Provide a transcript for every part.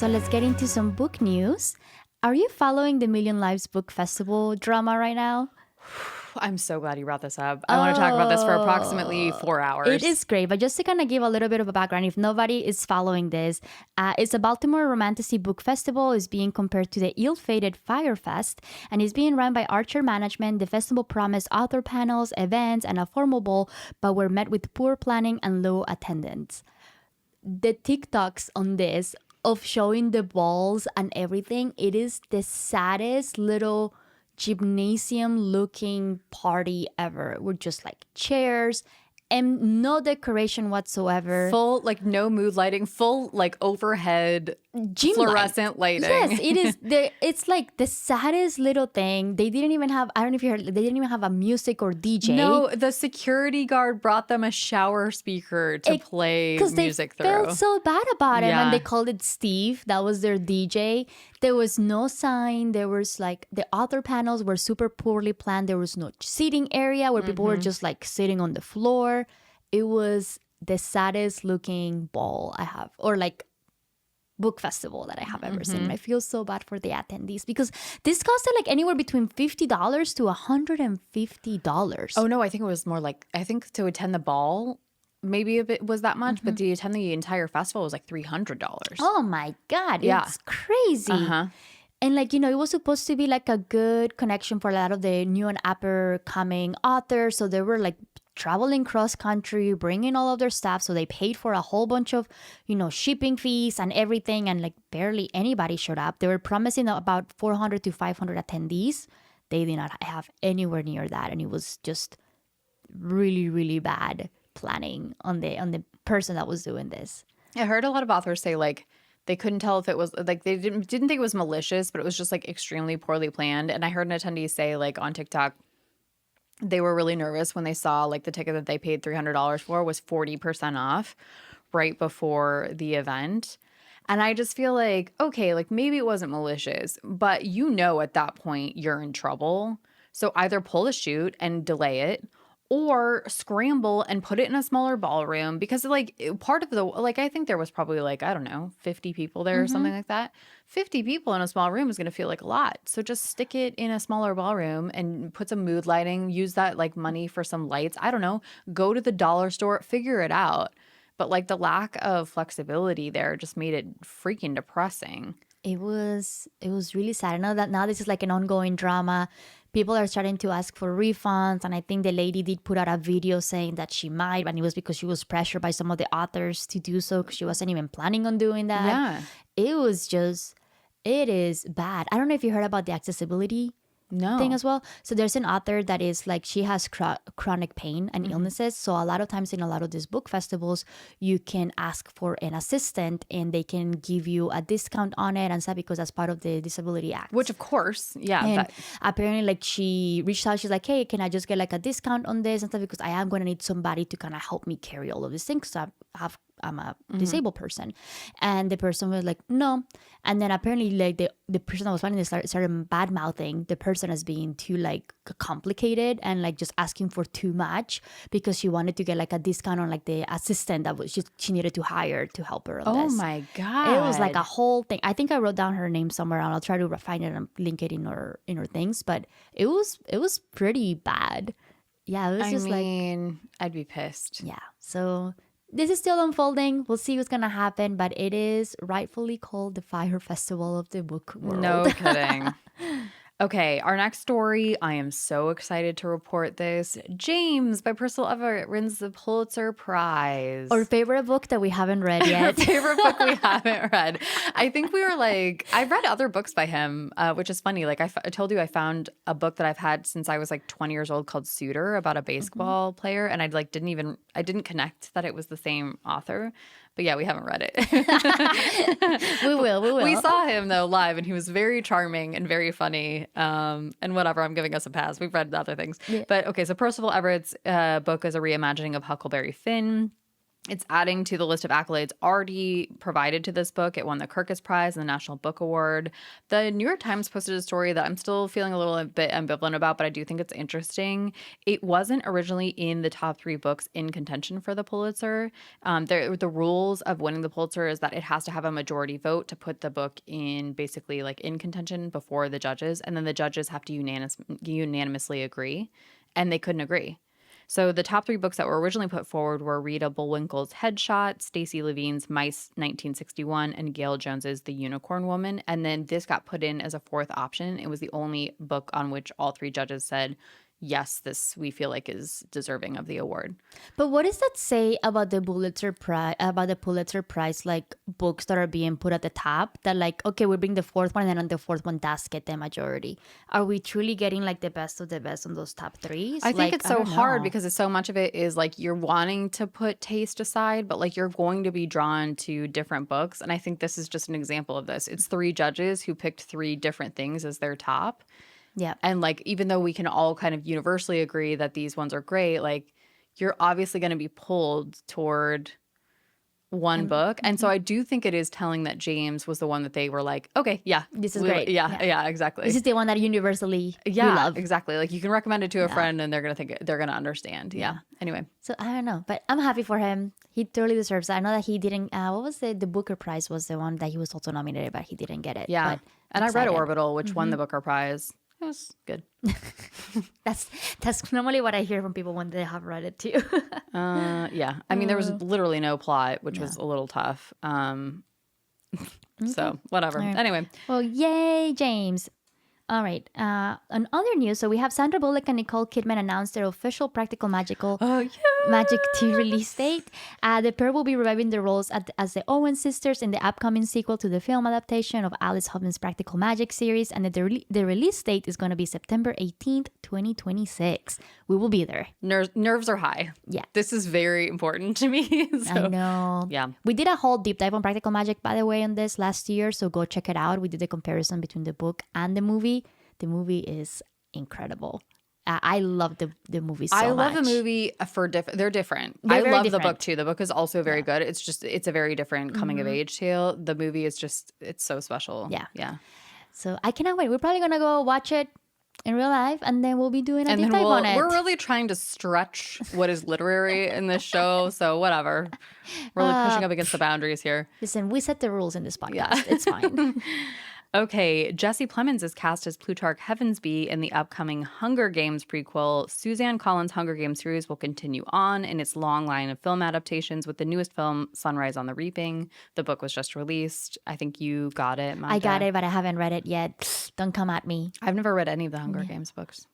So let's get into some book news. Are you following the Million Lives Book Festival drama right now? I'm so glad you brought this up. I want to talk about this for approximately 4 hours. It is great, but just to kind of give a little bit of a background, if nobody is following this, it's a Baltimore Romantasy Book Festival. Is being compared to the ill-fated Fyre Fest, and is being run by Archer Management. The festival promised author panels, events, and a formal ball, but were met with poor planning and low attendance. The TikToks on this of showing the balls and everything, it is the saddest little gymnasium looking party ever. We're just like chairs and no decoration whatsoever. Full, like, no mood lighting, full, like, overhead Gym fluorescent lighting. Yes, it is. It's like the saddest little thing. They didn't even have, I don't know if you heard, they didn't even have a music or DJ. No, the security guard brought them a shower speaker to play music through. Because they felt so bad about him, Yeah. and they called it Steve. That was their DJ. There was no sign. There was like, the author panels were super poorly planned. There was no seating area where people were just like sitting on the floor. It was the saddest looking ball I have, or like book festival that I have ever seen. And I feel so bad for the attendees because this costed like anywhere between $50 to $150. Oh, no, I think it was more like, I think to attend the ball, maybe if it was that much, but to attend the entire festival was like $300. Oh my God. Yeah. It's crazy. Uh-huh. And like, you know, it was supposed to be like a good connection for a lot of the new and upper coming authors. So they were like traveling cross country, bringing all of their staff. So they paid for a whole bunch of, you know, shipping fees and everything. And like barely anybody showed up. They were promising about 400 to 500 attendees. They did not have anywhere near that. And it was just really, really bad planning on the person that was doing this. I heard a lot of authors say, like, they couldn't tell if it was, like, they didn't think it was malicious, but it was just, like, extremely poorly planned. And I heard an attendee say, like, on TikTok, they were really nervous when they saw, like, the ticket that they paid $300 for was 40% off right before the event. And I just feel like, okay, like, maybe it wasn't malicious, but you know at that point you're in trouble. So either pull the shoot and delay it, or scramble and put it in a smaller ballroom, because like part of the, like, I think there was probably like, I don't know, 50 people there or something like that. 50 people in a small room is going to feel like a lot. So just stick it in a smaller ballroom and put some mood lighting, use that like money for some lights. I don't know, go to the dollar store, figure it out. But like the lack of flexibility there just made it freaking depressing. It was really sad. I know that now this is like an ongoing drama. People are starting to ask for refunds. And I think the lady did put out a video saying that she might, and it was because she was pressured by some of the authors to do so because she wasn't even planning on doing that. Yeah. It is bad. I don't know if you heard about the accessibility thing as well. So there's an author that is like, she has chronic pain and illnesses. So a lot of times in a lot of these book festivals, you can ask for an assistant and they can give you a discount on it and stuff, because that's part of the Disability Act. Which of course, yeah. And apparently like she reached out, she's like, hey, can I just get like a discount on this and stuff, because I am going to need somebody to kind of help me carry all of these things. So I'm a disabled person. And the person was like, no. And then apparently like the person that was running this started bad mouthing the person as being too like complicated and like just asking for too much, because she wanted to get like a discount on like the assistant that was she needed to hire to help her on this. Oh my God. It was like a whole thing. I think I wrote down her name somewhere and I'll try to find it and link it in her things. But it was pretty bad. Yeah, it was I'd be pissed. Yeah. So this is still unfolding. We'll see what's going to happen, but it is rightfully called the Fyre Festival of the book world. No kidding. Okay, our next story, I am so excited to report this. James by Percival Everett wins the Pulitzer Prize. Our favorite book that we haven't read yet. Our favorite book we haven't read. I think we were like, I've read other books by him, which is funny. Like I told you, I found a book that I've had since I was like 20 years old called Suitor, about a baseball player. And I didn't connect that it was the same author. But yeah, we haven't read it. We will. We saw him though live, and he was very charming and very funny. And whatever, I'm giving us a pass. We've read other things. Yeah. But okay, so Percival Everett's book is a reimagining of Huckleberry Finn. It's adding to the list of accolades already provided to this book. It won the Kirkus Prize and the National Book Award. The New York Times posted a story that I'm still feeling a little bit ambivalent about, but I do think it's interesting. It wasn't originally in the top 3 books in contention for the Pulitzer. The rules of winning the Pulitzer is that it has to have a majority vote to put the book in basically like in contention before the judges, and then the judges have to unanimously agree, and they couldn't agree. So the top 3 books that were originally put forward were Rita Bullwinkle's Headshot, Stacey Levine's Mice 1961, and Gail Jones's The Unicorn Woman. And then this got put in as a 4th option. It was the only book on which all 3 judges said, yes, this we feel like is deserving of the award. But what does that say about the Pulitzer Prize? About the Pulitzer Prize, like books that are being put at the top? That like, okay, we bring the 4th one, and then on the 4th one does get the majority. Are we truly getting like the best of the best on those top 3s? I think it's so hard because so much of it is like you're wanting to put taste aside, but like you're going to be drawn to different books. And I think this is just an example of this. It's 3 judges who picked 3 different things as their top. Yeah. And like, even though we can all kind of universally agree that these ones are great, like you're obviously going to be pulled toward one book. And so I do think it is telling that James was the one that they were like, okay, yeah, This is great. Yeah, exactly. This is the one that universally we love. Exactly. Like you can recommend it to a friend and they're going to think they're going to understand. Yeah. Anyway. So I don't know, but I'm happy for him. He totally deserves it. I know that he didn't, what was the Booker Prize was the one that he was also nominated, but he didn't get it. Yeah. But and I read excited. Orbital, which won the Booker Prize. It was good. That's normally what I hear from people when they have read it too. Yeah. I mean, there was literally no plot, which was a little tough. So whatever. Right. Anyway. Well, yay, James. All right. On other news, so we have Sandra Bullock and Nicole Kidman announced their official Practical Magical Magic 2 release date. The pair will be reviving their roles as the Owen sisters in the upcoming sequel to the film adaptation of Alice Hoffman's Practical Magic series. And the release date is going to be September 18th, 2026. We will be there. Nerves are high. Yeah. This is very important to me. So, I know. Yeah. We did a whole deep dive on Practical Magic, by the way, on this last year. So go check it out. We did a comparison between the book and the movie. The movie is incredible. I love the movie so much. I love the movie for they're different. They're I very love different. the book too. The book is also very good. It's a very different coming of age tale. The movie is it's so special. Yeah. Yeah. So I cannot wait. We're probably going to go watch it in real life, and then we'll be doing a deep dive on it. We're really trying to stretch what is literary in this show. So whatever. We're really pushing up against the boundaries here. Listen, we set the rules in this podcast. It's fine. Okay, Jesse Plemons is cast as Plutarch Heavensbee in the upcoming Hunger Games prequel. Suzanne Collins' Hunger Games series will continue on in its long line of film adaptations with the newest film, Sunrise on the Reaping. The book was just released. I think you got it, Magda. I got it, but I haven't read it yet. Don't come at me. I've never read any of the Hunger Games books.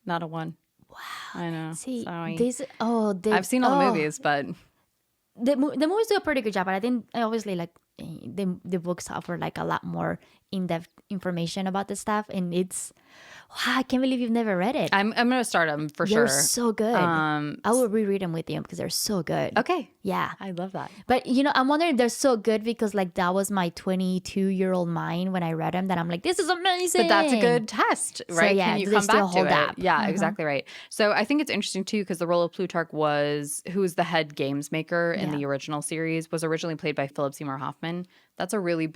Not a one. Wow. I know. See, Sorry. I've seen all the movies, but the movies do a pretty good job, but I think obviously like the books offer like a lot more in-depth information about the stuff, and it's I can't believe you've never read it. I'm gonna start them for They're sure. so good. I will reread them with you because they're so good. Okay. Yeah. I love that. But I'm wondering they're so good because like that was my 22-year-old mind when I read them, that I'm like, this is amazing. But that's a good test, right? yeah, Can you do they come still back to hold it? up? Yeah, exactly right. So I think it's interesting too because the role of Plutarch who was the head games maker in the original series, was originally played by Philip Seymour Hoffman. That's a really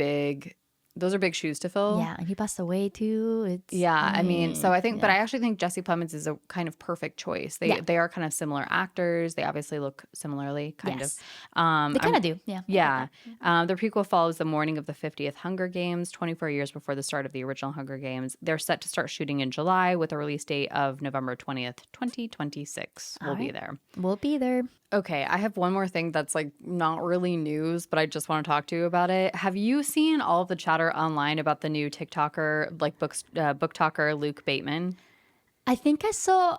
those are big shoes to fill. Yeah, and he passed away too. I mean, so I think, but I actually think Jesse Plemons is a kind of perfect choice. They are kind of similar actors. They obviously look similarly, kind of. They kind of do, yeah. Yeah. The prequel follows the morning of the 50th Hunger Games, 24 years before the start of the original Hunger Games. They're set to start shooting in July with a release date of November 20th, 2026. We'll be there. We'll be there. Okay, I have one more thing that's like not really news, but I just want to talk to you about it. Have you seen all of the chatter online about the new TikToker, like BookToker Luke Bateman? I think I saw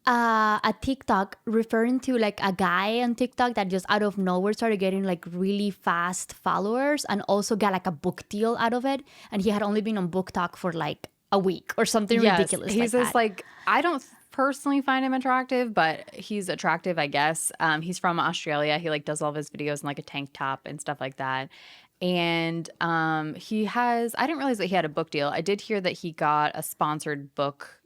a TikTok referring to like a guy on TikTok that just out of nowhere started getting like really fast followers and also got like a book deal out of it. And he had only been on BookTok for like a week or something ridiculous. He's like just that. like, I don't personally find him attractive, but he's attractive, I guess. He's from Australia. He like does all of his videos in like a tank top and stuff like that. And I didn't realize that he had a book deal. I did hear that he got a sponsored book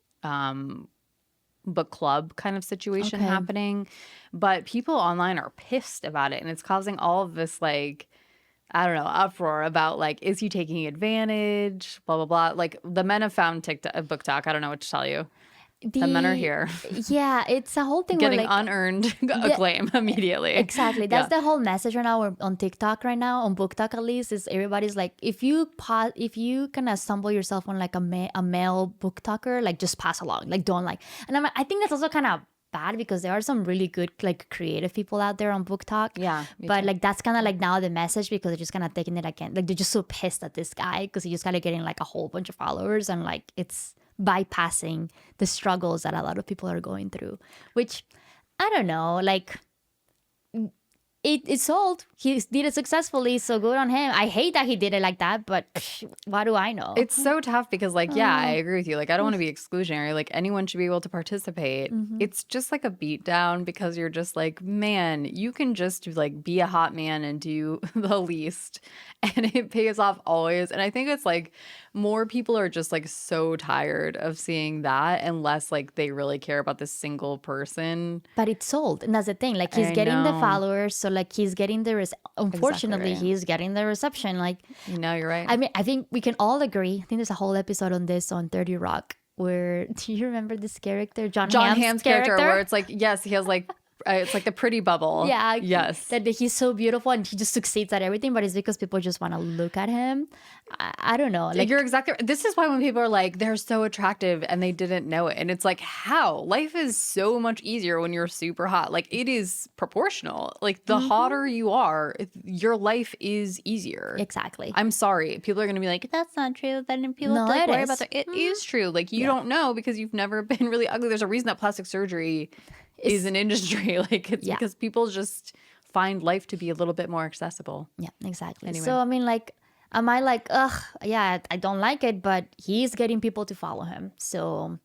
book club kind of situation Okay. happening. But people online are pissed about it, and it's causing all of this like, I don't know, uproar about like, is he taking advantage? Blah blah blah. Like the men have found TikTok, BookTok. I don't know what to tell you. The men are here, Yeah, it's a whole thing where getting like unearned acclaim immediately. exactly. That's Yeah. the whole message right now. We're on TikTok right now, on BookTok at least, is everybody's like, if you kind of stumble yourself on like a male BookToker, like just pass along, like don't like. And I think that's also kind of bad because there are some really good like creative people out there on BookTok. Yeah, me But too. like that's kind of like now the message because they're just kind of taking it again. Like they're just so pissed at this guy because he just kind of getting like a whole bunch of followers and like it's bypassing the struggles that a lot of people are going through, which I don't know, like it sold. He did it successfully, so good on him. I hate that he did it like that, but what do I know? It's so tough because, like, yeah, I agree with you. Like, I don't want to be exclusionary. Like, anyone should be able to participate. It's just like a beatdown because you're just like, man, you can just like be a hot man and do the least, and it pays off always. And I think it's like more people are just like so tired of seeing that unless like they really care about this single person. But it's sold, and that's the thing. Like he's I getting the know. followers, so like he's getting the unfortunately right. he's getting the reception. Like No, you're right. I mean, I think we can all agree. I think there's a whole episode on this on 30 Rock where do you remember this character, John Hamm's Character, where it's like, yes, he has like, it's like the pretty bubble. Yeah, Yes. that he's so beautiful and he just succeeds at everything, but it's because people just want to look at him. I don't know. Like You're exactly right. This is why when people are like, they're so attractive and they didn't know it. And it's like, how? Life is so much easier when you're super hot. Like, it is proportional. Like, the hotter you are, your life is easier. exactly. I'm sorry. People are going to be like, that's not true. Then people No, have to like, it worry is. about that. It is true. Like, you don't know because you've never been really ugly. There's a reason that plastic surgery is an industry. Like, it's Yeah. because people just find life to be a little bit more accessible. Yeah, exactly. Anyway. So I mean, like, am I like, ugh, yeah, I don't like it, but he's getting people to follow him. So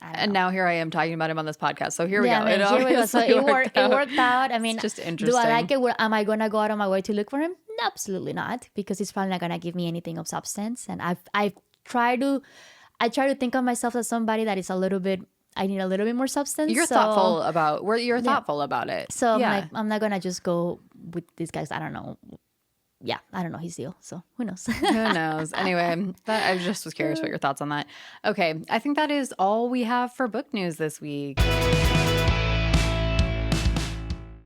And now here I am talking about him on this podcast. So here we yeah, go. I mean, here we go. So obviously it worked out. I mean, It's just do interesting. I like it? Am I gonna go out of my way to look for him? No, absolutely not, because he's probably not gonna give me anything of substance. And I try to think of myself as somebody that is a little bit. I need a little bit more substance. You're so, thoughtful about thoughtful about it. So I'm yeah. like, I'm not gonna just go with these guys. I don't know. Yeah, I don't know his deal. So who knows? Who knows? Anyway, I just was curious what your thoughts on that. Okay, I think that is all we have for book news this week.